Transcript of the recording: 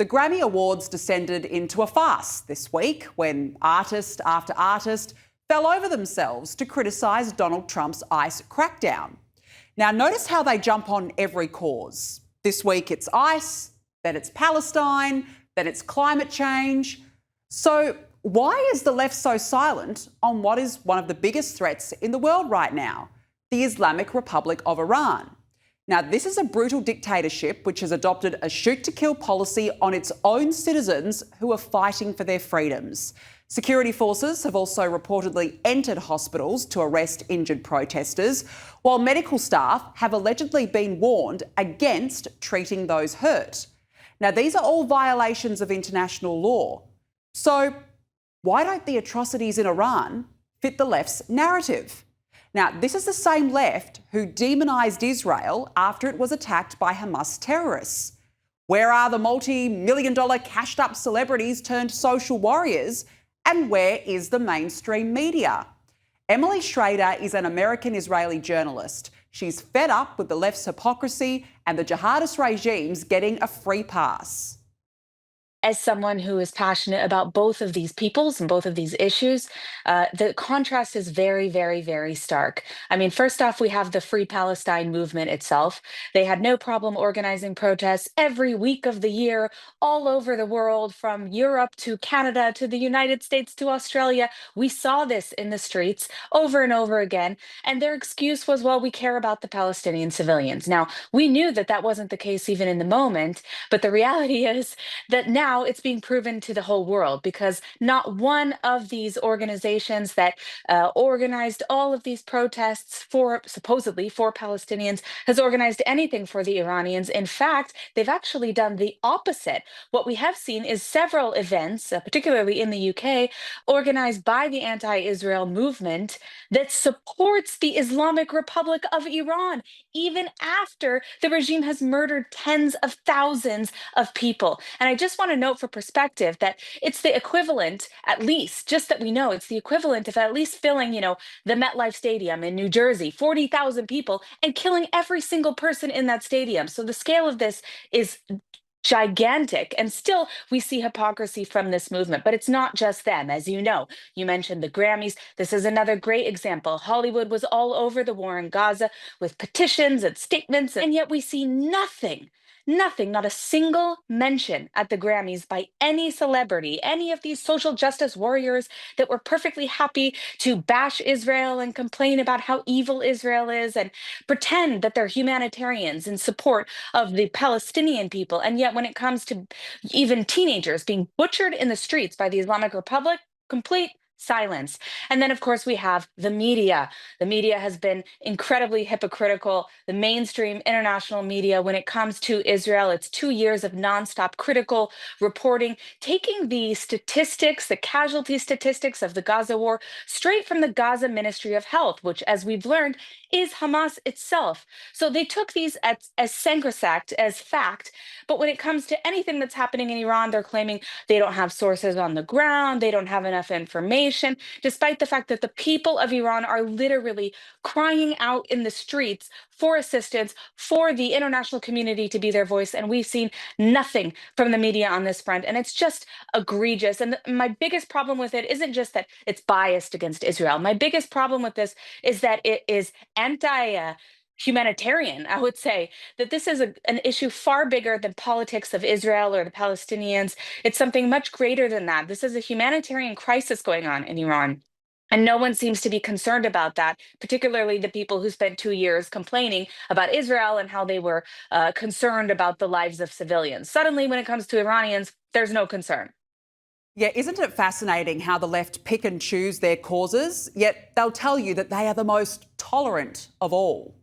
The Grammy Awards descended into a farce this week when artist after artist fell over themselves to criticise Donald Trump's ICE crackdown. Now, notice how they jump on every cause. This week it's ICE, then it's Palestine, then it's climate change. So why is the left so silent on what is one of the biggest threats in the world right now, the Islamic Republic of Iran? Now, this is a brutal dictatorship which has adopted a shoot-to-kill policy on its own citizens who are fighting for their freedoms. Security forces have also reportedly entered hospitals to arrest injured protesters, while medical staff have allegedly been warned against treating those hurt. Now, these are all violations of international law. So why don't the atrocities in Iran fit the left's narrative? Now, this is the same left who demonised Israel after it was attacked by Hamas terrorists. Where are the multi-million-dollar cashed-up celebrities turned social warriors? And where is the mainstream media? Emily Schrader is an American-Israeli journalist. She's fed up with the left's hypocrisy and the jihadist regimes getting a free pass. As someone who is passionate about both of these peoples and both of these issues, the contrast is very, very, very stark. I mean, first off, we have the Free Palestine movement itself. They had no problem organizing protests every week of the year all over the world, from Europe to Canada to the United States to Australia. We saw this in the streets over and over again. And their excuse was, well, we care about the Palestinian civilians. Now, we knew that that wasn't the case even in the moment, but the reality is that now it's being proven to the whole world, because not one of these organizations that organized all of these protests supposedly for Palestinians has organized anything for the Iranians. In fact, they've actually done the opposite. What we have seen is several events, particularly in the UK, organized by the anti-Israel movement that supports the Islamic Republic of Iran, even after the regime has murdered tens of thousands of people. And I just want to note for perspective that it's the equivalent, at least, just that we know, it's the equivalent of at least filling, the MetLife Stadium in New Jersey, 40,000 people, and killing every single person in that stadium. So the scale of this is gigantic. And still, we see hypocrisy from this movement. But it's not just them. As you know, you mentioned the Grammys. This is another great example. Hollywood was all over the war in Gaza with petitions and statements, and yet we see nothing, not a single mention at the Grammys by any celebrity, any of these social justice warriors that were perfectly happy to bash Israel and complain about how evil Israel is and pretend that they're humanitarians in support of the Palestinian people. And yet when it comes to even teenagers being butchered in the streets by the Islamic Republic, complete silence. And then, of course, we have the media. The media has been incredibly hypocritical. The mainstream international media, when it comes to Israel, it's 2 years of nonstop critical reporting, taking the statistics, the casualty statistics of the Gaza war straight from the Gaza Ministry of Health, which, as we've learned, is Hamas itself. So they took these as sacrosanct, as fact. But when it comes to anything that's happening in Iran, they're claiming they don't have sources on the ground, they don't have enough information, despite the fact that the people of Iran are literally crying out in the streets for assistance, for the international community to be their voice. And we've seen nothing from the media on this front. And it's just egregious. And my biggest problem with it isn't just that it's biased against Israel. My biggest problem with this is that it is humanitarian. I would say that this is an issue far bigger than politics of Israel or the Palestinians. It's something much greater than that. This is a humanitarian crisis going on in Iran. And no one seems to be concerned about that, particularly the people who spent 2 years complaining about Israel and how they were concerned about the lives of civilians. Suddenly, when it comes to Iranians, there's no concern. Yeah, isn't it fascinating how the left pick and choose their causes, yet they'll tell you that they are the most tolerant of all?